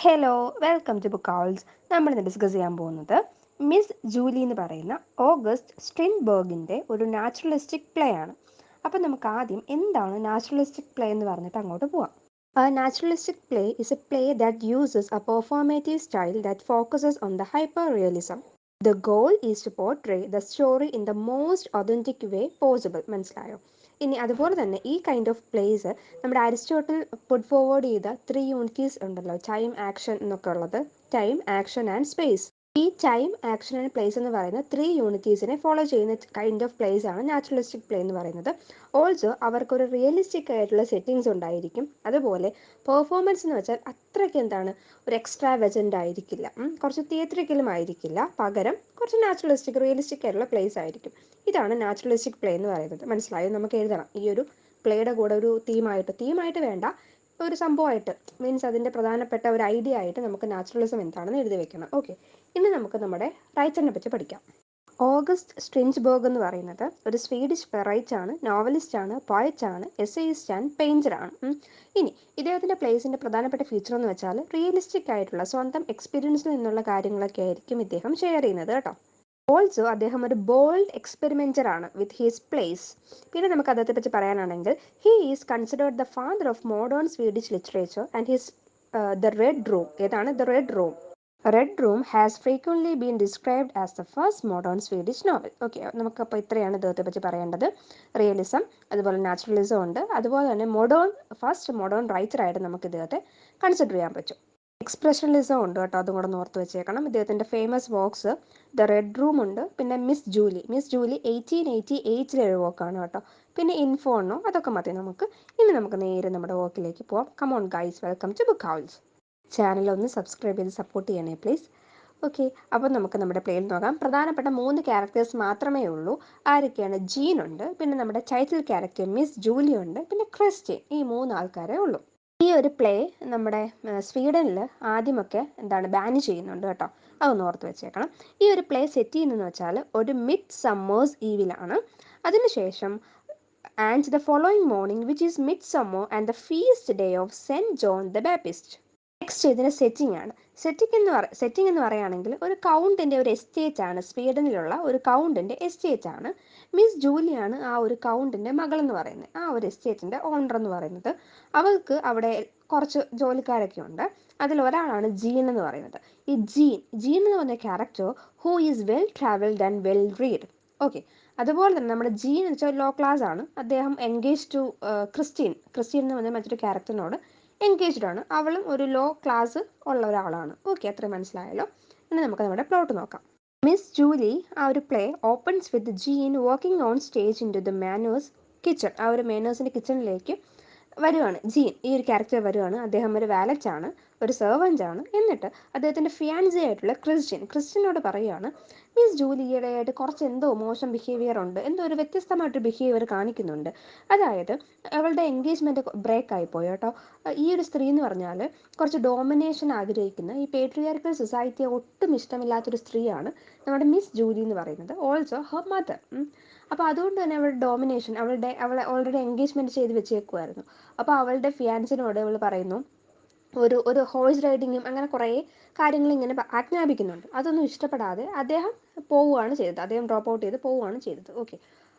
Hello, welcome to book hauls. നമ്മളിന്ന് discuss ചെയ്യാൻ പോകുന്നത് മിസ് ജൂലി എന്ന് പറയുന്ന ഓഗസ്റ്റ് സ്ട്രിൻബർഗിൻ്റെ ഒരു നാച്ചുറലിസ്റ്റിക് പ്ലേ ആണ്. അപ്പം നമുക്ക് ആദ്യം എന്താണ് നാച്ചുറലിസ്റ്റിക് പ്ലേ എന്ന് പറഞ്ഞിട്ട് അങ്ങോട്ട് പോവാം. A naturalistic play is a play that uses a performative style that focuses on the hyperrealism. The goal is to portray the story in the most authentic way possible. മനസ്സിലായോ? ഇനി അതുപോലെ തന്നെ ഈ kind of place നമ്മുടെ Aristotle put forward ചെയ്ത 3 unities ഉണ്ടല്ലോ, time, action എന്നൊക്കെ ഉള്ളത്. Time, action and space. ഈ ടൈം, ആക്ഷൻ ആൻഡ് പ്ലേസ് എന്ന് പറയുന്ന 3 യൂണിറ്റീസിനെ ഫോളോ ചെയ്യുന്ന കൈൻഡ് ഓഫ് പ്ലേസ് ആണ് നാച്ചുറലിസ്റ്റിക് പ്ലേ എന്ന് പറയുന്നത്. ഓൾസോ അവർക്കൊരു റിയലിസ്റ്റിക് ആയിട്ടുള്ള സെറ്റിങ്സ് ഉണ്ടായിരിക്കും. അതുപോലെ പെർഫോമൻസ് എന്ന് വെച്ചാൽ അത്രയ്ക്ക് ഒരു എക്സ്ട്രാ വെജൻ്റ് ആയിരിക്കില്ല, കുറച്ച് തിയേറ്ററിക്കലും ആയിരിക്കില്ല. പകരം കുറച്ച് നാച്ചുറലിസ്റ്റിക് റിയലിസ്റ്റിക് ആയിട്ടുള്ള പ്ലേസ് ആയിരിക്കും. ഇതാണ് നാച്ചുറലിസ്റ്റിക് പ്ലേ എന്ന് പറയുന്നത്. മനസ്സിലായോ? നമുക്ക് എഴുതണം ഈ ഒരു പ്ലേയുടെ കൂടെ ഒരു തീമായിട്ട് വേണ്ട, ഒരു സംഭവമായിട്ട്, മീൻസ് അതിൻ്റെ പ്രധാനപ്പെട്ട ഒരു ഐഡിയ ആയിട്ട് നമുക്ക് നാച്ചുറലിസം എന്താണെന്ന് എഴുതി വെക്കണം. ഓക്കെ, ഇനി നമുക്ക് നമ്മുടെ റൈറ്ററിനെ പറ്റി പഠിക്കാം. ഓഗസ്റ്റ് സ്ട്രിൻബർഗ് എന്ന് പറയുന്നത് ഒരു സ്വീഡിഷ് റൈറ്റർ ആണ്, നോവലിസ്റ്റ് ആണ്, പോയറ്റ് ആണ്, എസ്സേയിസ്റ്റ് ആൻഡ് പെയിൻറ്റർ ആണ്. ഇനി ഇദ്ദേഹത്തിൻ്റെ പ്ലേസിൻ്റെ പ്രധാനപ്പെട്ട ഫീച്ചർ എന്ന് വെച്ചാൽ റിയലിസ്റ്റിക് ആയിട്ടുള്ള സ്വന്തം എക്സ്പീരിയൻസിൽ നിന്നുള്ള കാര്യങ്ങളൊക്കെ ആയിരിക്കും ഇദ്ദേഹം ഷെയർ ചെയ്യുന്നത് കേട്ടോ. ഓൾസോ അദ്ദേഹം ഒരു ബോൾഡ് എക്സ്പെരിമെൻറ്റർ ആണ് വിത്ത് ഹിസ് പ്ലേസ്. പിന്നെ നമുക്ക് അദ്ദേഹത്തെ പറ്റി പറയാനാണെങ്കിൽ he is considered the father of modern Swedish literature and his the red room. ഏതാണ് the red room? Red room has frequently been described as the first modern Swedish novel. Okay, നമുക്കപ്പോൾ ഇത്രയാണ് ഇദ്ദേഹത്തെ പറ്റി പറയേണ്ടത്. റിയലിസം, അതുപോലെ naturalism ഉണ്ട്, അതുപോലെ തന്നെ ഫസ്റ്റ് മോഡേൺ റൈറ്ററായിട്ട് നമുക്ക് ഇദ്ദേഹത്തെ കൺസിഡർ ചെയ്യാൻ പറ്റും. എക്സ്പ്രഷനിലിസം ഉണ്ട് കേട്ടോ, അതും കൂടെ ഓർത്ത് വെച്ചേക്കണം. ഇദ്ദേഹത്തിൻ്റെ famous works the red room ഉണ്ട്, പിന്നെ മിസ് ജൂലി 1888 ഒരു വർക്കാണ് കേട്ടോ, പിന്നെ ഇൻഫോർണോ, അതൊക്കെ മതി നമുക്ക്. ഇനി നമുക്ക് നേരെ നമ്മുടെ വർക്കിലേക്ക് പോവാം. Come on guys, welcome to book howls. Channel ഒന്ന് സബ്സ്ക്രൈബ് ചെയ്ത് സപ്പോർട്ട് ചെയ്യണേ പ്ലീസ്. ഓക്കെ, അപ്പോൾ നമുക്ക് നമ്മുടെ പ്ലേയിൽ നോക്കാം. പ്രധാനപ്പെട്ട 3 ക്യാരക്ടേഴ്സ് മാത്രമേ ഉള്ളൂ. ആരൊക്കെയാണ്? ജീൻ ഉണ്ട്, പിന്നെ നമ്മുടെ ടൈറ്റിൽ ക്യാരക്ടർ മിസ് ജൂലി ഉണ്ട്, പിന്നെ ക്രിസ്ത്യൻ. ഈ 3 ആൾക്കാരേ ഉള്ളൂ. ഈ ഒരു പ്ലേ നമ്മുടെ സ്വീഡനിൽ ആദ്യമൊക്കെ ബാൻ ചെയ്യുന്നുണ്ട് കേട്ടോ, അതൊന്ന് ഓർത്ത് വെച്ചേക്കണം. ഈ ഒരു പ്ലേ സെറ്റ് ചെയ്യുന്നതെന്ന് വെച്ചാൽ ഒരു മിഡ് സമ്മേഴ്സ് ഈവിലാണ്. അതിനുശേഷം and the following morning which is midsummer and the feast day of Saint John the Baptist. Next ഇതിൻ്റെ സെറ്റിംഗ് ആണ്. സെറ്റിംഗ് എന്ന് പറയുകയാണെങ്കിൽ ഒരു കൗണ്ടിൻ്റെ ഒരു എസ്റ്റേറ്റ് ആണ്, സ്വീഡനിലുള്ള ഒരു കൗണ്ടിൻ്റെ എസ്റ്റേറ്റ് ആണ്. മിസ് ജൂലിയാണ് ആ ഒരു കൗണ്ടിൻ്റെ മകളെന്ന് പറയുന്നത്, ആ ഒരു എസ്റ്റേറ്റിൻ്റെ ഓണർ എന്ന് പറയുന്നത്. അവൾക്ക് അവിടെ കുറച്ച് ജോലിക്കാരൊക്കെ ഉണ്ട്. അതിലൊരാളാണ് ജീൻ എന്ന് പറയുന്നത്. ഈ ജീൻ എന്ന് പറഞ്ഞ character who is well travelled and well read. Okay, അതുപോലെ തന്നെ നമ്മുടെ ജീൻ എന്ന് വെച്ചാൽ ലോ ക്ലാസ് ആണ്. അദ്ദേഹം എൻഗേജ് ടു ക്രിസ്റ്റീൻ എന്ന് പറഞ്ഞ മറ്റൊരു ക്യാരക്ടറിനോട് എൻഗേജ്ഡ് ആണ്. അവളും ഒരു ലോ ക്ലാസ് ഉള്ള ഒരാളാണ്. ഓക്കെ, അത്രയും മനസ്സിലായല്ലോ. ഇനി നമുക്ക് നമ്മുടെ പ്ലോട്ട് നോക്കാം. മിസ് ജൂലി ആ ഒരു play opens with Jean working on stage in to the manor's kitchen. ആ ഒരു മാനേഴ്സിൻ്റെ കിച്ചണിലേക്ക് വരുവാണ് ജീൻ, ഈ ഒരു ക്യാരക്ടർ വരുവാണ്. അദ്ദേഹം ഒരു വാലറ്റ് ആണ്, ഒരു സെർവൻ്റ് ആണ്. എന്നിട്ട് അദ്ദേഹത്തിൻ്റെ ഫിയാൻസി ആയിട്ടുള്ള ക്രിസ്ത്യനോട് പറയുകയാണ്, മിസ് ജൂലിയുടെ ആയിട്ട് കുറച്ച് എന്തോ മോശം ബിഹേവിയർ ഉണ്ട്, എന്തോ ഒരു വ്യത്യസ്തമായിട്ട് ബിഹേവിയർ കാണിക്കുന്നുണ്ട്. അതായത് അവളുടെ എൻഗേജ്മെൻറ്റ് ബ്രേക്ക് ആയിപ്പോയി കേട്ടോ. ഈ ഒരു സ്ത്രീ എന്ന് പറഞ്ഞാൽ കുറച്ച് ഡോമിനേഷൻ ആഗ്രഹിക്കുന്ന, ഈ പേട്രിയാർക്കൽ സൊസൈറ്റിയെ ഒട്ടും ഇഷ്ടമില്ലാത്തൊരു സ്ത്രീയാണ് നമ്മുടെ മിസ് ജൂലി എന്ന് പറയുന്നത്. Also her mother. അപ്പോൾ അതുകൊണ്ട് തന്നെ അവളുടെ ഡോമിനേഷൻ, അവളെ ഓൾറെഡി എൻഗേജ്മെൻറ്റ് ചെയ്ത് വെച്ചേക്കുമായിരുന്നു. അപ്പോൾ അവളുടെ ഫിയാൻസിനോട് അവൾ പറയുന്നു, ഒരു ഹോഴ്സ് റൈഡിങ്ങും അങ്ങനെ കുറേ കാര്യങ്ങൾ ഇങ്ങനെ ആജ്ഞാപിക്കുന്നുണ്ട്. അതൊന്നും ഇഷ്ടപ്പെടാതെ അദ്ദേഹം ഡ്രോപ്പ് ഔട്ട് ചെയ്ത് പോവുകയാണ് ചെയ്തത്. ഓക്കെ,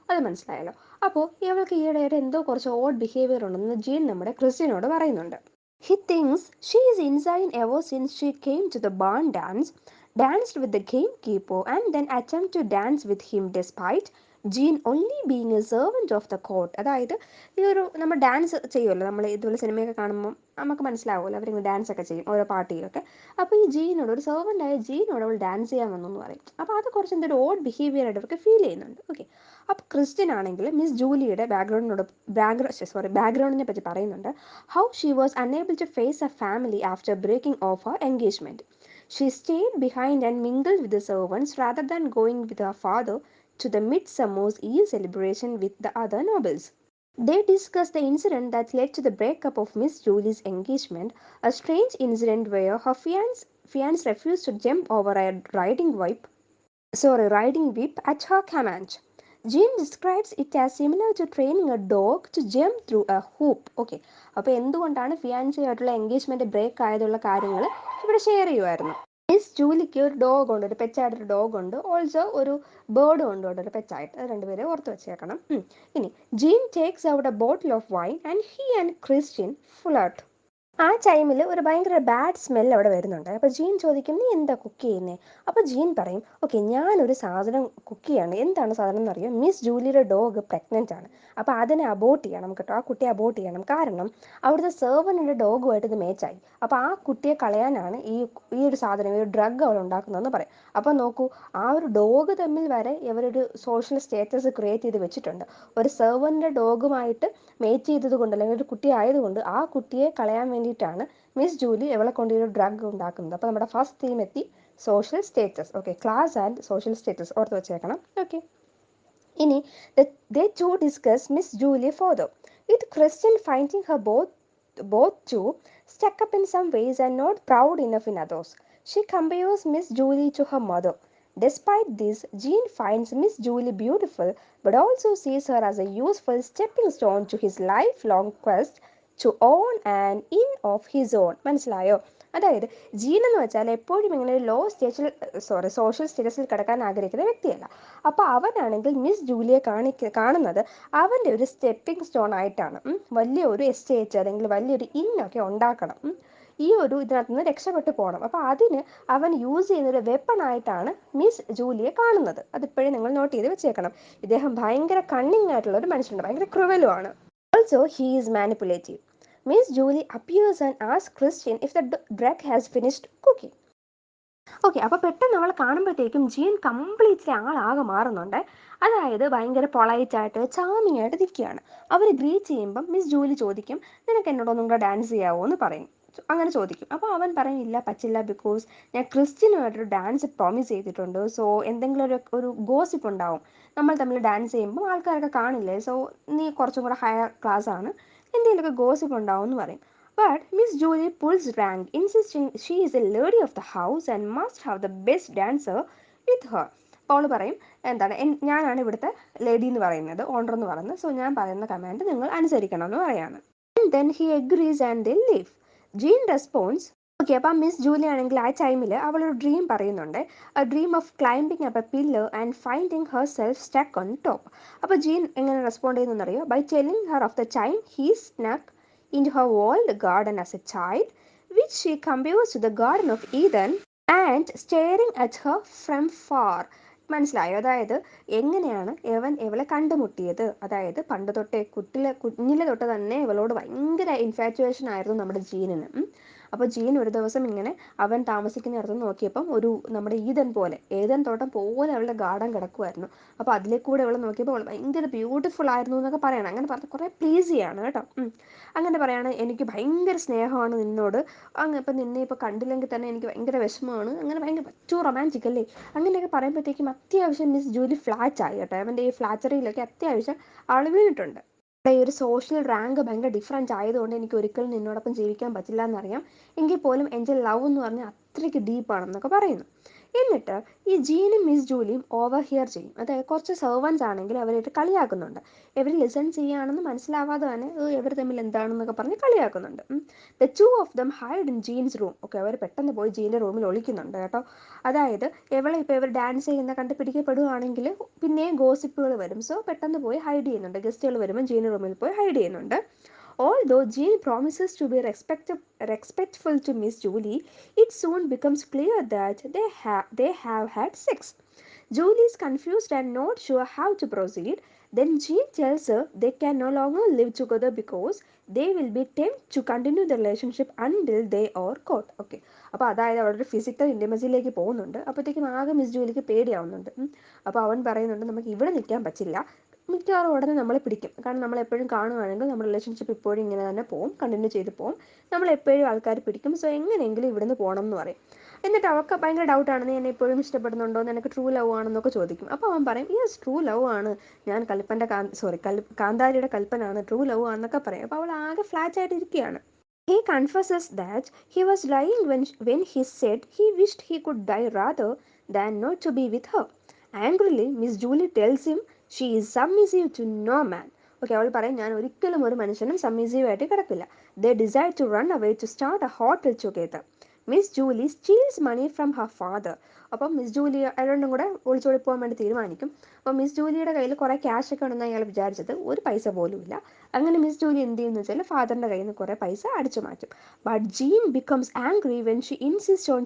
അത് മനസ്സിലായല്ലോ. അപ്പോൾ ഇവൾക്ക് ഈയിടെയായിട്ട് എന്തോ കുറച്ച് ഓഡ് ബിഹേവിയർ ഉണ്ടെന്ന് ജീൻ നമ്മുടെ ക്രിസ്ത്യനോട് പറയുന്നുണ്ട്. He thinks she is insane ever since she came to the barn dance, danced with the gamekeeper and then attempted to dance with him despite Jean only being a servant of the court. അതായത് ഈ ഒരു നമ്മൾ dance ചെയ്യുമല്ലോ, നമ്മൾ ഇതുപോലെ സിനിമയൊക്കെ കാണുമ്പോൾ നമുക്ക് മനസ്സിലാവുമല്ലോ, അവരിങ്ങനെ ഡാൻസ് ഒക്കെ ചെയ്യും ഓരോ പാർട്ടിയിലൊക്കെ. അപ്പോൾ ഈ ജീനോട്, ഒരു സെർവൻ്റായ ജീനോട് അവൾ ഡാൻസ് ചെയ്യാൻ വന്നു എന്ന് പറയും. അപ്പോൾ അത് കുറച്ച് എന്തൊരു ഓഡ് ബിഹേവിയർ ആയിട്ട് അവർക്ക് ഫീൽ ചെയ്യുന്നുണ്ട്. ഓക്കെ, അപ്പോൾ ക്രിസ്ത്യൻ ആണെങ്കിൽ മിസ് ജൂലിയുടെ ബാക്ക്ഗ്രൗണ്ടിനെ പറ്റി പറയുന്നുണ്ട്. How she was unable to face her family after breaking off her engagement. She stayed behind and mingled with the servants rather than going with her father to the Midsummer's Eve celebration with the other nobles. They discussed the incident that led to the breakup of Miss Julie's engagement, a strange incident where her fiance refused to jump over a riding whip at her command. Jean describes it as similar to training a dog to jump through a hoop. Okay, അപ്പോൾ എന്തുകൊണ്ടാണ് fiancée ആയിട്ടുള്ള engagement break Ayatollah കാര്യങ്ങൾ ഇവിടെ share ചെയ്യുമായിരുന്നു. Miss ജൂലിക്ക് ഒരു dog ഉണ്ട്, ഒരു പെറ്റായിട്ടൊരു dog ഉണ്ട്, ഓൾസോ ഒരു ബേർഡും ഉണ്ട് അവിടെ ഒരു പെറ്റായിട്ട്. അത് രണ്ടുപേരെ ഓർത്ത് വെച്ചേക്കണം. ഇനി Jean takes out a bottle of wine and he and Christian flirt. ആ ടൈമിൽ ഒരു ഭയങ്കര ബാഡ് സ്മെൽ അവിടെ വരുന്നുണ്ട്. അപ്പോൾ ജീൻ ചോദിക്കും, നീ എന്താ കുക്ക് ചെയ്യുന്നത്? അപ്പോൾ ജീൻ പറയും, ഓക്കെ ഞാനൊരു സാധനം കുക്ക് ചെയ്യാണ്. എന്താണ് സാധനം എന്നറിയാം? മിസ് ജൂലിയുടെ ഡോഗ് പ്രഗ്നൻ്റ് ആണ്. അപ്പോൾ അതിനെ അബോർട്ട് ചെയ്യണം കേട്ടോ, ആ കുട്ടിയെ അബോർട്ട് ചെയ്യണം. കാരണം അവിടുത്തെ സെർവൻറ്റിൻ്റെ ഡോഗുമായിട്ട് ഇത് മേച്ചായി. അപ്പോൾ ആ കുട്ടിയെ കളയാനാണ് ഈ ഒരു സാധനം, ഈ ഒരു ഡ്രഗ് അവൾ ഉണ്ടാക്കുന്നതെന്ന് പറയും. അപ്പോൾ നോക്കൂ, ആ ഒരു ഡോഗ് തമ്മിൽ വരെ ഇവരൊരു സോഷ്യൽ സ്റ്റേറ്റസ് ക്രിയേറ്റ് ചെയ്ത് വെച്ചിട്ടുണ്ട്. ഒരു സെർവൻറ്റിൻ്റെ ഡോഗുമായിട്ട് മേറ്റ് ചെയ്തത് കൊണ്ട്, അല്ലെങ്കിൽ ഒരു കുട്ടി ആയതുകൊണ്ട് ആ കുട്ടിയെ കളയാൻ വേണ്ടിയിട്ടാണ് മിസ് ജൂലി ഇവളെ കൊണ്ട് ഒരു ഡ്രഗ് ഉണ്ടാക്കുന്നത്. അപ്പോൾ നമ്മുടെ ഫസ്റ്റ് തീം എത്തി, social status. Okay, class and social status ഓർത്ത് വെച്ചേക്കണം. ഓക്കെ, ഇനി they two discuss Miss Julie further, with Christian finding her both too stuck up in some ways and not proud enough in others. She compares Miss Julie to her mother. Despite this, Jean finds Miss Julie beautiful, but also sees her as a useful stepping stone to his lifelong quest to own an inn of his own. മനസ്സിലായോ? അതായത് gene എന്ന് വെച്ചാൽ എപ്പോഴും ഇങ്ങനെ ഒരു social സ്റ്റേറ്റസിൽ കിടക്കാൻ ആഗ്രഹിക്കുന്ന വ്യക്തിയല്ല. അപ്പോൾ അവനാണെങ്കിൽ മിസ് ജൂലിയെ കാണുന്നത് അവൻ്റെ ഒരു സ്റ്റെപ്പിംഗ് സ്റ്റോൺ ആയിട്ടാണ്. വലിയൊരു എസ്റ്റേറ്റ് അല്ലെങ്കിൽ വലിയൊരു ഇന്നൊക്കെ ഉണ്ടാക്കണം, ഈ ഒരു ഇതിനകത്ത് നിന്ന് രക്ഷപ്പെട്ടു പോകണം. അപ്പോൾ അതിന് അവൻ യൂസ് ചെയ്യുന്ന ഒരു വെപ്പണായിട്ടാണ് മിസ് ജൂലിയെ കാണുന്നത്. അതിപ്പോഴും നിങ്ങൾ നോട്ട് ചെയ്ത് വെച്ചേക്കണം. ഇദ്ദേഹം ഭയങ്കര കണ്ണിങ് ആയിട്ടുള്ള ഒരു മനുഷ്യനാണ്, ഭയങ്കര ക്രൂവലുമാണ്. Also he is manipulative. Miss Julie appears and asks Christian if the drug has finished cooking. Okay, അപ്പോൾ പെട്ടെന്ന് അവൾ കാണുമ്പോഴത്തേക്കും ജീൻ കംപ്ലീറ്റ്ലി ആളാകെ മാറുന്നുണ്ട്. അതായത് ഭയങ്കര പൊളൈറ്റായിട്ട് ചാമിങ് ആയിട്ട് നിൽക്കുകയാണ്. അവർ ഗ്രീറ്റ് ചെയ്യുമ്പം മിസ് ജൂലി ചോദിക്കും, നിനക്ക് എന്നോടൊന്നും കൂടെ ഡാൻസ് ചെയ്യാവോ എന്ന് പറയും. അങ്ങനെ ചോദിക്കും. അപ്പോൾ അവൻ പറയും, ഇല്ല പറ്റില്ല, ബിക്കോസ് ഞാൻ ക്രിസ്ത്യനുമായിട്ടൊരു ഡാൻസ് പ്രോമിസ് ചെയ്തിട്ടുണ്ട്. സോ എന്തെങ്കിലും ഒരു ഗോസിപ്പ് ഉണ്ടാവും, നമ്മൾ തമ്മിൽ ഡാൻസ് ചെയ്യുമ്പോൾ ആൾക്കാരൊക്കെ കാണില്ലേ, സോ നീ കുറച്ചും കൂടെ ഹയർ ക്ലാസ് ആണ്, എന്തെങ്കിലുമൊക്കെ ഗോസിപ്പ് ഉണ്ടാവും എന്ന് പറയും. But Miss Julie pulls rank, insisting she is a lady of the house and must have the best dancer with her. അപ്പോൾ പറയും, എന്താണ്, ഞാനാണ് ഇവിടുത്തെ ലേഡി എന്ന് പറയുന്നത്, ഓണർ എന്ന് പറയുന്നത്, സോ ഞാൻ പറയുന്ന കമാൻഡ് നിങ്ങൾ അനുസരിക്കണം എന്ന് പറയാണ്. And then he agrees and they leave. Jean responds, okay. അപ്പം മിസ് ജൂലി ആണെങ്കിൽ ആ ടൈമിൽ അവളൊരു ഡ്രീം പറയുന്നുണ്ട്, a dream of climbing up a pillar and finding herself stuck on top. അപ്പോൾ ജീൻ എങ്ങനെ റെസ്പോണ്ട് ചെയ്യുന്നറിയോ? By telling her of the time he snuck into her walled garden as a child, which she compares to the Garden of Eden, and staring at her from far. മനസ്സിലായോ? അതായത് എങ്ങനെയാണ് ഇവളെ കണ്ടുമുട്ടിയത്. അതായത് പണ്ട് തൊട്ടേ കുഞ്ഞിലെ തൊട്ട് തന്നെ ഇവളോട് ഭയങ്കര ഇൻഫാറ്റുവേഷൻ ആയിരുന്നു നമ്മുടെ ജീനിന്. അപ്പോൾ ജീൻ ഒരു ദിവസം ഇങ്ങനെ അവൻ താമസിക്കുന്നിടത്ത് നോക്കിയപ്പം നമ്മുടെ ഏതൻ തോട്ടം പോലെ അവളുടെ ഗാർഡൻ കിടക്കുമായിരുന്നു. അപ്പോൾ അതിലേക്കൂടെ അവൾ നോക്കിയപ്പോൾ അവൾ ഭയങ്കര ബ്യൂട്ടിഫുൾ ആയിരുന്നു എന്നൊക്കെ പറയണം. അങ്ങനെ പറഞ്ഞ് കുറേ പ്ലീസ് ചെയ്യാണ് കേട്ടോ. അങ്ങനെ പറയാണ്, എനിക്ക് ഭയങ്കര സ്നേഹമാണ് നിന്നോട്, ഇപ്പം നിന്നെ ഇപ്പോൾ കണ്ടില്ലെങ്കിൽ തന്നെ എനിക്ക് ഭയങ്കര വിഷമമാണ്, അങ്ങനെ ഭയങ്കര ടു റൊമാൻറ്റിക് അല്ലേ, അങ്ങനെയൊക്കെ പറയുമ്പോഴത്തേക്കും അത്യാവശ്യം മിസ് ജൂലി ഫ്ലാറ്റ് ആയി കേട്ടോ. അവൻ്റെ ഈ ഫ്ലാച്ചറിയിലൊക്കെ അത്യാവശ്യം ആൾ വീണിട്ടുണ്ട്. ഈ ഒരു സോഷ്യൽ റാങ്ക് ഭയങ്കര ഡിഫറൻറ്റ് ആയതുകൊണ്ട് എനിക്ക് ഒരിക്കലും നിന്നോടൊപ്പം ജീവിക്കാൻ പറ്റില്ല എന്നറിയാം, എങ്കിൽ പോലും എൻ്റെ ലവ് എന്ന് പറഞ്ഞാൽ അത്രയ്ക്ക് ഡീപ്പാണെന്നൊക്കെ പറയുന്നു. എന്നിട്ട് ഈ ജീനും മിസ് ജൂലിയും ഓവർ ഹിയർ ചെയ്യും. അതായത് കുറച്ച് സെർവൻസ് ആണെങ്കിൽ അവരായിട്ട് കളിയാക്കുന്നുണ്ട്. ഇവർ ലിസൺ ചെയ്യുകയാണെന്ന് മനസ്സിലാവാതെ തന്നെ ഇവർ തമ്മിൽ എന്താണെന്നൊക്കെ പറഞ്ഞ് കളിയാക്കുന്നുണ്ട്. The two of them hide in Jean's room. Okay, അവർ പെട്ടെന്ന് പോയി ജീൻ്റെ റൂമിൽ ഒളിക്കുന്നുണ്ട് കേട്ടോ. അതായത് ഇപ്പോൾ ഇവർ ഡാൻസ് ചെയ്യുന്ന കണ്ട് പിടിക്കപ്പെടുകയാണെങ്കിൽ പിന്നെയും ഗോസിപ്പുകൾ വരും. സോ പെട്ടെന്ന് പോയി ഹൈഡ് ചെയ്യുന്നുണ്ട്. ഗസ്റ്റുകൾ വരുമ്പോൾ ജീൻ്റെ റൂമിൽ പോയി ഹൈഡ് ചെയ്യുന്നുണ്ട്. Although Jean promises to be respectful to Miss Julie, it soon becomes clear that they have had sex. Julie is confused and not sure how to proceed. Then Jean tells her they can no longer live together because they will be tempted to continue the relationship until they are caught. Okay. അപ്പോൾ അതായത് അവിടെ ഒരു physical ഇൻറ്റിമസിയിലേക്ക് പോകുന്നുണ്ട്. അപ്പോഴത്തേക്കും ആകെ miss ജൂലിക്ക് പേടിയാവുന്നുണ്ട്. അപ്പോൾ അവൻ പറയുന്നുണ്ട്, നമുക്ക് ഇവിടെ നിൽക്കാൻ പറ്റില്ല, മിക്കവാറും ഉടനെ നമ്മളെ പിടിക്കും. കാരണം നമ്മളെപ്പോഴും കാണുകയാണെങ്കിൽ നമ്മുടെ റിലേഷൻഷിപ്പ് ഇപ്പോഴും ഇങ്ങനെ തന്നെ പോകും, കണ്ടിന്യൂ ചെയ്ത് പോകും, നമ്മളെപ്പോഴും ആൾക്കാർ പിടിക്കും. സോ എങ്ങനെയെങ്കിലും ഇവിടുന്ന് പോകണം എന്ന് പറയും. എന്നിട്ട് അവൾക്ക് ഭയങ്കര ഡൗട്ടാണ്, നീ എന്നെ ഇപ്പോഴും ഇഷ്ടപ്പെടുന്നുണ്ടോ, നിനക്ക് ട്രൂ ലവ് ആണെന്നൊക്കെ ചോദിക്കും. അപ്പോൾ അവൻ പറയും, യെസ് ട്രൂ ലവ് ആണ്, ഞാൻ കാന്താരിയുടെ കൽപ്പനാണ്, ട്രൂ ലവ് ആണെന്നൊക്കെ പറയും. അപ്പോൾ അവൾ ആകെ ഫ്ലാറ്റ് ആയിട്ട് ഇരിക്കുകയാണ്. He confesses that he was lying when he said he wished he could die rather than not to be with her. Angrily, Miss Julie tells him she is submissive to no man. Okay, അവൾ പറയും, ഞാൻ ഒരിക്കലും ഒരു മനുഷ്യനും submissive ആയിട്ട് കിടക്കില്ല. They decide to run away to start a hotel together. Miss Julie steals money from her father. അപ്പം Miss Julie രണ്ടും കൂടെ ഒളിച്ചോടി പോകാൻ വേണ്ടി തീരുമാനിക്കും. അപ്പോൾ മിസ് ജൂലിയുടെ കയ്യിൽ കുറേ ക്യാഷ് ഒക്കെ ഉണ്ടെന്ന് അയാൾ വിചാരിച്ചത്, ഒരു പൈസ പോലും ഇല്ല. അങ്ങനെ മിസ് ജൂലി എന്ത് ചെയ്യുന്നു വെച്ചാൽ ഫാദറിൻ്റെ കയ്യിൽ നിന്ന് കുറേ പൈസ അടിച്ചു മാറ്റും. But Jean becomes angry when she insist on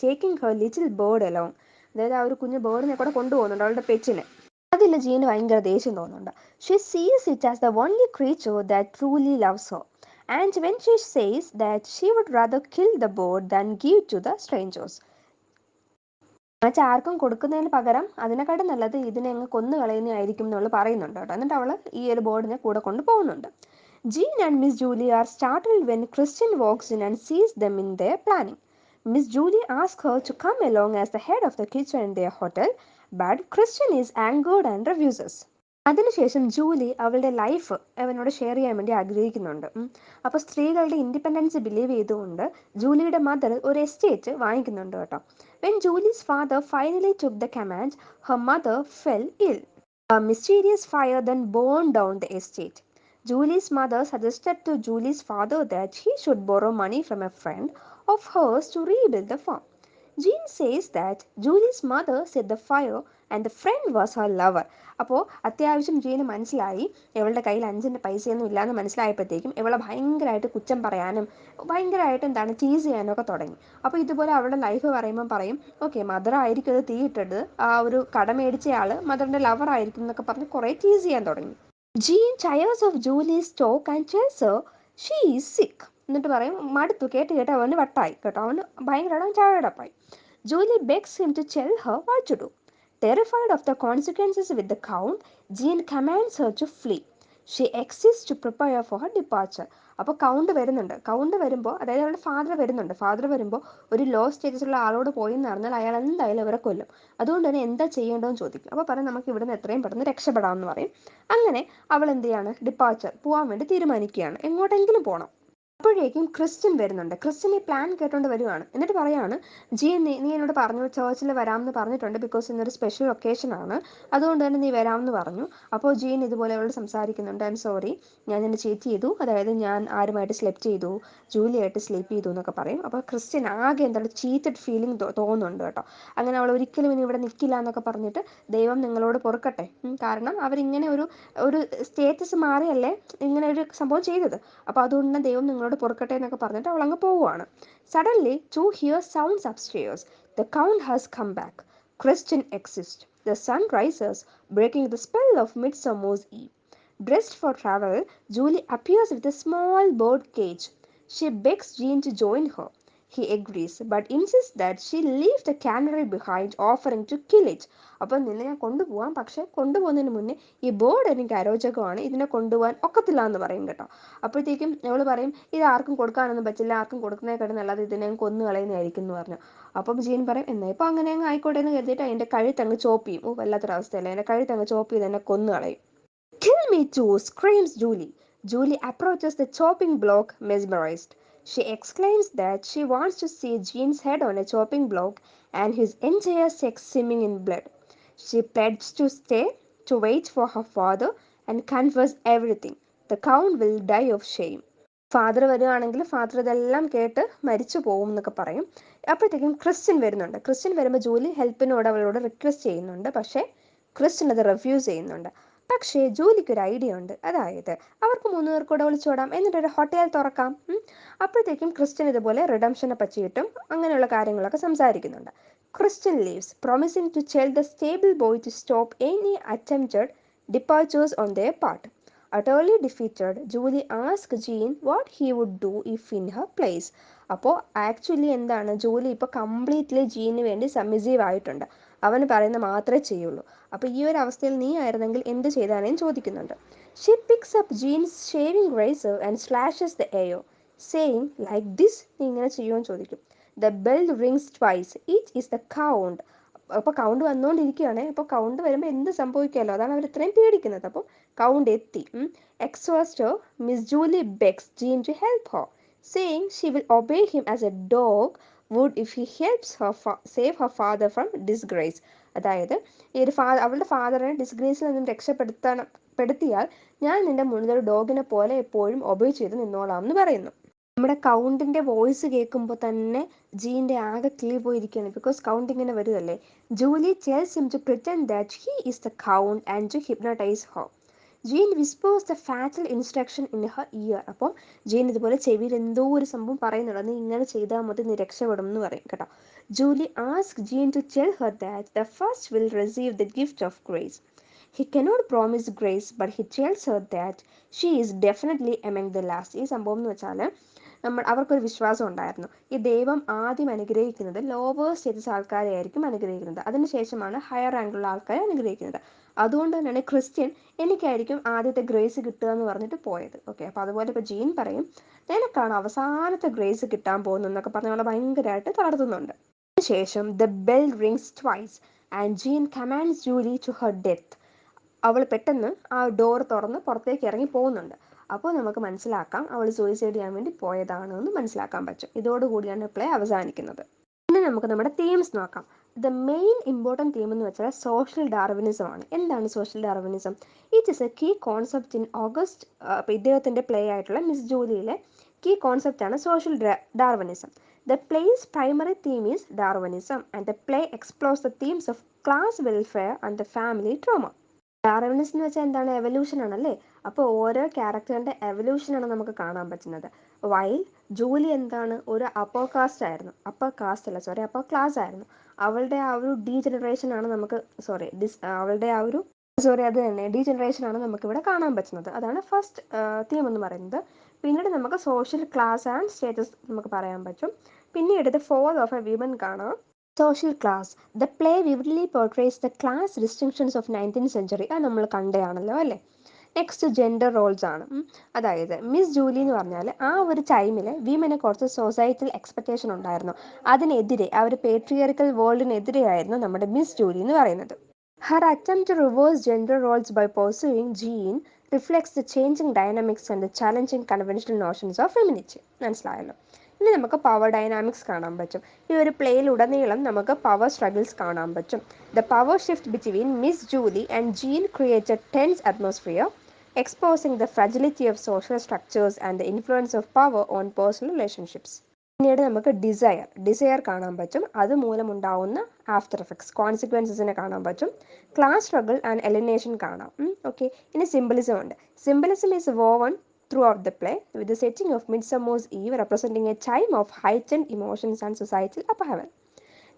taking her little bird along. അതായത് ആ ഒരു കുഞ്ഞു ബേർഡിനെ കൂടെ കൊണ്ടുപോകുന്നുണ്ട്, അവളുടെ പെറ്റിനെ. അതിൽ ജീന് ഭയങ്കര ദേഷ്യം തോന്നുന്നുണ്ട്. ഷി സീസ് it as the only creature that truly loves Har. And when she says that she would rather kill the bird than give to the strangers. ആർക്കും കൊടുക്കുന്നതിന് പകരം അതിനെക്കാട്ടും നല്ലത് ഇതിനെ അങ്ങ് കൊന്നു കളയുന്നതായിരിക്കും എന്നുള്ള പറയുന്നുണ്ട് കേട്ടോ. എന്നിട്ട് അവൾ ഈ ഒരു ബോർഡിനെ കൂടെ കൊണ്ടുപോകുന്നുണ്ട്. Jean and Miss Julie are startled when Christian walks in and sees them in their planning. Miss Julie asks her to come along as the head of the kitchen in their hotel, but Christian is angered and refuses. അതിനുശേഷം Julie അവളുടെ life അവനോട് share ചെയ്യാൻ വേണ്ടി ആഗ്രഹിക്കുന്നുണ്ട്. അപ്പോൾ സ്ത്രീകളുടെ independence believe ചെയ്തുകൊണ്ട് ജൂലിയുടെ mother ഒരു എസ്റ്റേറ്റ് വാങ്ങിക്കുന്നുണ്ട് കേട്ടോ. When Julie's father finally took the command, her mother fell ill. A mysterious fire then burned down the estate. Julie's mother suggested to Julie's father that he should borrow money from a friend of hers to rebuild the farm. Jean says that Julie's mother set the fire and the friend was her lover. അപ്പോൾ അത്യാവശ്യം ജീന് മനസ്സിലായി ഇവളുടെ കയ്യിൽ 5 പൈസയൊന്നും ഇല്ലയെന്ന് മനസ്സിലായപ്പോഴത്തേക്കും ഇവളെ ഭയങ്കരമായിട്ട് കുറ്റം പറയാനും ഭയങ്കരമായിട്ട് എന്താണ് ടീസ് ചെയ്യാനും ഒക്കെ തുടങ്ങി. അപ്പോൾ ഇതുപോലെ അവളുടെ ലൈഫ് പറയുമ്പം പറയും, ഓക്കെ മദർ ആയിരിക്കും അത് തീയിട്ടത്, ആ ഒരു കട മേടിച്ചയാൾ മദറിൻ്റെ ലവർ ആയിരിക്കും എന്നൊക്കെ പറഞ്ഞ് കുറേ ടീസ് ചെയ്യാൻ തുടങ്ങി. Jean tires of Julie's talk and tells her she is sick. എന്നിട്ട് പറയും മടുത്തു, കേട്ട് കേട്ട് അവന് വട്ടായി കേട്ടോ, അവന് ഭയങ്കരമായിട്ട് ചായടപ്പായി. Julie begs him to tell her what to do. Terrified of the consequences with the count, Jean commands her to flee. She exists to prepare for her departure. അപ്പോൾ കൗണ്ട് വരുന്നുണ്ട്. കൗണ്ട് വരുമ്പോൾ, അതായത് അവളുടെ ഫാദർ വരുമ്പോൾ ഒരു law സ്റ്റേറ്റസുള്ള ആളോട് പോയി എന്ന് പറഞ്ഞാൽ അയാൾ എന്തായാലും അവരെ കൊല്ലും. അതുകൊണ്ട് തന്നെ എന്താ ചെയ്യേണ്ടതെന്ന് ചോദിക്കും. അപ്പോൾ പറയും നമുക്ക് ഇവിടുന്ന് എത്രയും പെട്ടെന്ന് രക്ഷപ്പെടാമെന്ന് പറയും. അങ്ങനെ അവൾ എന്ത് ചെയ്യാണ്, ഡിപ്പാർച്ചർ പോകാൻ വേണ്ടി തീരുമാനിക്കുകയാണ്, എങ്ങോട്ടെങ്കിലും പോകണം. അപ്പോഴേക്കും ക്രിസ്ത്യൻ വരുന്നുണ്ട്. ക്രിസ്ത്യൻ ഈ പ്ലാൻ കേട്ടോണ്ട് വരുവാണ്. എന്നിട്ട് പറയാണ്, നീ എന്നോട് പറഞ്ഞു ചേർച്ചിൽ വരാമെന്ന് പറഞ്ഞിട്ടുണ്ട്, ബിക്കോസ് ഇന്നൊരു സ്പെഷ്യൽ ഒക്കേഷൻ ആണ്, അതുകൊണ്ട് തന്നെ നീ വരാമെന്ന് പറഞ്ഞു. അപ്പോൾ ജീൻ ഇതുപോലെ അവളോട് സംസാരിക്കുന്നുണ്ട്, ഐ എം സോറി, ഞാൻ നിന്നെ ചീറ്റ് ചെയ്തു, അതായത് ഞാൻ ആരുമായിട്ട് സ്ലെപ്റ്റ് ചെയ്തു, ജൂലിയായിട്ട് സ്ലീപ്പ് ചെയ്തു എന്നൊക്കെ പറയും. അപ്പോൾ ക്രിസ്ത്യൻ ആകെ എന്താണ് ചീറ്റഡ് ഫീലിംഗ് തോന്നുന്നുണ്ട് കേട്ടോ. അങ്ങനെ അവൾ ഒരിക്കലും ഇനി ഇവിടെ നിൽക്കില്ല എന്നൊക്കെ പറഞ്ഞിട്ട് ദൈവം നിങ്ങളോട് പൊറുക്കട്ടെ, കാരണം അവരിങ്ങനെ ഒരു സ്റ്റേറ്റസ് മാറിയല്ലേ ഇങ്ങനെ ഒരു സംഭവം ചെയ്തത്, അപ്പോൾ അതുകൊണ്ട് ദൈവം നിങ്ങളോട് പൊറുക്കട്ടെ എന്നൊക്കെ പറഞ്ഞിട്ട് അവൾ അങ്ങ് പോവുകയാണ്. Suddenly to hear sounds upstairs. The count has come back. Christine exits. The sun rises, breaking the spell of midsummer's eve. Dressed for travel, Julie appears with a small bird cage. She begs Jean to join her. He agrees, but insists that she leave the canary behind, offering to kill it. അപ്പം നിന്നെ ഞാൻ കൊണ്ടുപോകാം, പക്ഷെ കൊണ്ടുപോകുന്നതിന് മുന്നേ ഈ bird എനിക്ക് അരോചകമാണ്, ഇതിനെ കൊണ്ടുപോകാൻ ഒക്കത്തില്ല എന്ന് പറയും കേട്ടോ. അപ്പോഴത്തേക്കും അവൾ പറയും ഇത് ആർക്കും കൊടുക്കാനൊന്നും പറ്റില്ല, ആർക്കും കൊടുക്കുന്നതിനെക്കാട്ടും നല്ലത് ഇതിനെ കൊന്നു കളയുന്നതായിരിക്കും എന്ന് പറഞ്ഞു. അപ്പം ജീൻ പറയും എന്നാൽ ഇപ്പോൾ അങ്ങനെ അങ്ങ് ആയിക്കോട്ടെ എന്ന് കരുതിയിട്ട് അതിൻ്റെ കഴുത്തങ്ങ് ചോപ്പ് ചെയ്യും. വല്ലാത്തൊരവസ്ഥയല്ലേ, അതിൻ്റെ കഴുത്തങ്ങ് ചോപ്പ് ചെയ്ത് എന്നെ കൊന്നു കളയും. Kill me too, screams Julie. Julie approaches the chopping block, mesmerized. She exclaims that she wants to see Jean's head on a chopping block and his entire sex swimming in blood. She pledges to stay, to wait for her father, and confess everything. The count will die of shame. Father വരുവാണെങ്കിൽ father ഇതെല്ലാം കേട്ട് മരിച്ചു പോകും എന്നൊക്കെ പറയും. അപ്പോഴത്തേക്കും Christian വരുന്നുണ്ട്. Christian വരുമ്പോൾ ജൂലി ഹെൽപ്പിനോട് അവളോട് റിക്വസ്റ്റ് ചെയ്യുന്നുണ്ട്, പക്ഷേ ക്രിസ്ത്യൻ അത് റിഫ്യൂസ് ചെയ്യുന്നുണ്ട്. പക്ഷേ ജൂലിക്ക് ഒരു ഐഡിയ ഉണ്ട്, അതായത് അവർക്ക് 3 പേർക്കൂടെ ഒളിച്ചോടാം, എന്നിട്ടൊരു ഹോട്ടൽ തുറക്കാം. അപ്പോഴത്തേക്കും ക്രിസ്ത്യൻ ഇതുപോലെ റിഡംഷനെ പറ്റിയിട്ടും അങ്ങനെയുള്ള കാര്യങ്ങളൊക്കെ സംസാരിക്കുന്നുണ്ട്. Christine leaves, promising to tell the stable boy to stop any attempted departures on their part. Utterly defeated, Julie asked Jean what he would do if in her place. അപ്പോൾ actually എന്താണ്, Julie ഇപ്പോൾ completely ജീന് വേണ്ടി submissive ആയിട്ടുണ്ട്, അവന് പറയുന്ന മാത്രമേ ചെയ്യുള്ളൂ. അപ്പോൾ ഈ ഒരു അവസ്ഥയിൽ നീ ആയിരുന്നെങ്കിൽ എന്ത് ചെയ്താനേയും ചോദിക്കുന്നുണ്ട്. She picks up Jean's shaving razor and slashes the air, saying like this, നീ ഇങ്ങനെ ചെയ്യുമെന്ന് ചോദിക്കും. The bell rings twice, it is the count. അപ്പോൾ കൗണ്ട് വന്നുകൊണ്ടിരിക്കുകയാണ്. അപ്പോൾ കൗണ്ട് വരുമ്പോൾ എന്ത് സംഭവിക്കാമല്ലോ, അതാണ് അവർ ഇത്രയും പേടിക്കുന്നത്. അപ്പോൾ കൗണ്ട് എത്തി. Exhausted, Miss Julie begs Jean to help her, saying she will obey him as a dog would if he helps her save her father from disgrace. അതായത് ഈ ഒരു അവളുടെ ഫാദറിനെ ഡിസ്ഗ്രേസിൽ നിന്നും രക്ഷപ്പെടുത്തിയാൽ ഞാൻ നിന്റെ മുന്നിൽ ഒരു ഡോഗിനെ പോലെ എപ്പോഴും ഒബേ ചെയ്ത് നിന്നോളാം എന്ന് പറയുന്നു. നമ്മുടെ കൗണ്ടിൻ്റെ വോയിസ് കേൾക്കുമ്പോൾ തന്നെ ജീൻ്റെ ആകെ കിളി പോയിരിക്കുകയാണ്. ബിക്കോസ് കൗണ്ട് ഇങ്ങനെ വരുമല്ലേ. Julie tells him to pretend that he is the count and to hypnotize her. Jean whispers the fatal instruction in her ear. അപ്പോൾ ജീൻ ഇതുപോലെ ചെവിയിൽ എന്തോ ഒരു സംഭവം പറയുന്നുണ്ട്, നീ ഇങ്ങനെ ചെയ്താൽ മതി, നീ രക്ഷപ്പെടും എന്ന് പറയും കേട്ടോ. Julie ask Jean to tell her that the first will receive the gift of grace. He cannot promise grace, but he tells her that she is definitely among the last. ഈ സംഭവം എന്ന് വെച്ചാൽ അവർക്കൊരു വിശ്വാസം ഉണ്ടായിരുന്നു, ഈ ദൈവം ആദ്യം അനുഗ്രഹിക്കുന്നത് ലോവർ സ്റ്റേറ്റസ് ആൾക്കാരെ ആയിരിക്കും അനുഗ്രഹിക്കുന്നത്, അതിനുശേഷമാണ് ഹയർ റാങ്കിലുള്ള ആൾക്കാരെ അനുഗ്രഹിക്കുന്നത്. അതുകൊണ്ട് തന്നെയാണ് ക്രിസ്ത്യൻ എനിക്കായിരിക്കും ആദ്യത്തെ ഗ്രേസ് കിട്ടുക എന്ന് പറഞ്ഞിട്ട് പോയത്. ഓക്കെ, അപ്പോൾ അതുപോലെ ഇപ്പോൾ ജീൻ പറയും നിനക്കാണ് അവസാനത്തെ ഗ്രേസ് കിട്ടാൻ പോകുന്നത് എന്നൊക്കെ പറഞ്ഞ് അവളെ ഭയങ്കരമായിട്ട് തളർത്തുന്നുണ്ട്. അതിനുശേഷം the bell rings twice and Jean commands Julie to her death. അവൾ പെട്ടെന്ന് ആ ഡോർ തുറന്ന് പുറത്തേക്ക് ഇറങ്ങി പോകുന്നുണ്ട്. അപ്പോൾ നമുക്ക് മനസ്സിലാക്കാം അവൾ സൂയിസൈഡ് ചെയ്യാൻ വേണ്ടി പോയതാണ് എന്ന് മനസ്സിലാക്കാൻ പറ്റും. ഇതോടുകൂടിയാണ് പ്ലേ അവസാനിക്കുന്നത്. ഇനി നമുക്ക് നമ്മുടെ തീംസ് നോക്കാം. ദ മെയിൻ ഇമ്പോർട്ടൻറ്റ് തീം എന്ന് വെച്ചാൽ സോഷ്യൽ ഡാർവിനിസം ആണ്. എന്താണ് social Darwinism? It is a key concept in August. അപ്പോൾ ഇദ്ദേഹത്തിൻ്റെ പ്ലേ ആയിട്ടുള്ള മിസ് ജൂലിയിലെ കീ കോൺസെപ്റ്റാണ് social Darwinism. The play's primary theme is Darwinism and the play explores the themes of class welfare and the family trauma. Darwinism എന്ന് വെച്ചാൽ എന്താണ്? Evolution ആണല്ലേ. അപ്പോൾ ഓരോ ക്യാരക്ടറിൻ്റെ എവല്യൂഷനാണ് നമുക്ക് കാണാൻ പറ്റുന്നത്. വൈൽ ജൂലി എന്താണ്, ഒരു അപ്പർ കാസ്റ്റ് ആയിരുന്നു, അപ്പർ ക്ലാസ് ആയിരുന്നു. അവളുടെ ആ ഒരു ഡീജനറേഷൻ ആണ് നമുക്ക് അവളുടെ ആ ഒരു അത് തന്നെ ഡീജനറേഷൻ ആണ് നമുക്കിവിടെ കാണാൻ പറ്റുന്നത്. അതാണ് ഫസ്റ്റ് തീം എന്ന് പറയുന്നത്. പിന്നീട് നമുക്ക് സോഷ്യൽ ക്ലാസ് ആൻഡ് സ്റ്റേറ്റസ് നമുക്ക് പറയാൻ പറ്റും. പിന്നീട് the fall of a women കാണാം. Social class. The play vividly portrays the class distinctions of 19th century. അത് നമ്മൾ കണ്ടതാണല്ലോ അല്ലേ. നെക്സ്റ്റ് ജെൻഡർ റോൾസ് ആണ്. അതായത് മിസ് ജൂലി എന്ന് പറഞ്ഞാൽ ആ ഒരു ടൈമിൽ വിമനെ കുറച്ച് സൊസൈറ്റൽ എക്സ്പെക്റ്റേഷൻ ഉണ്ടായിരുന്നു. അതിനെതിരെ ആ ഒരു പേട്രിയാർക്കൽ വേൾഡിനെതിരെയായിരുന്നു നമ്മുടെ മിസ് ജൂലി എന്ന് പറയുന്നത്. Her attempt to reverse gender roles by pursuing Jean reflects the changing dynamics and the challenging conventional notions of femininity. മനസ്സിലായല്ലോ. ഇനി നമുക്ക് പവർ ഡൈനാമിക്സ് കാണാൻ പറ്റും. ഈ ഒരു പ്ലേയിലുടനീളം നമുക്ക് പവർ സ്ട്രഗിൾസ് കാണാൻ പറ്റും. The power shift between Miss Julie and Jean created tense atmosphere, exposing the fragility of social structures and the influence of power on personal relationships. പിന്നീട് നമുക്ക് ഡിസയർ കാണാൻ പറ്റും. അതുമൂലമുണ്ടാവുന്ന ആഫ്റ്റർ എഫക്ട്സ്, കോൺസിക്വൻസസിനെ കാണാൻ പറ്റും. ക്ലാസ് സ്ട്രഗിൾ ആൻഡ് എലിമിനേഷൻ കാണാം. Okay, ഇനി symbolism ഉണ്ട്. Symbolism is woven throughout the play, with the setting of Midsummer's Eve representing a time of heightened emotions and societal upheaval.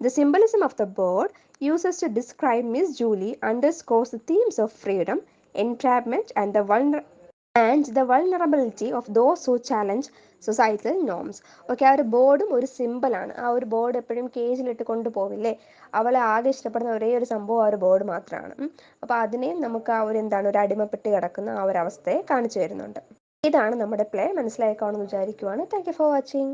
The symbolism of the bird used to describe Miss Julie underscores the themes of freedom, entrapment, and the vulnerability of those who challenge societal norms. Okay, ആ ഒരു ബോർഡും ഒരു സിമ്പിളാണ്. ആ ഒരു board എപ്പോഴും കേജിലിട്ട് കൊണ്ടുപോവില്ലേ, അവളെ ആകെ ഇഷ്ടപ്പെടുന്ന ഒരേ ഒരു സംഭവം ആ ഒരു ബോർഡ് മാത്രമാണ്. അപ്പോൾ അതിനെയും നമുക്ക് ആ ഒരു ഒരു അടിമപ്പെട്ട് കിടക്കുന്ന ആ ഒരു അവസ്ഥയെ കാണിച്ചു തരുന്നുണ്ട്. ഇതാണ് നമ്മുടെ പ്ലേ. മനസ്സിലാക്കാമെന്ന് വിചാരിക്കുവാണ്. Thank you for watching.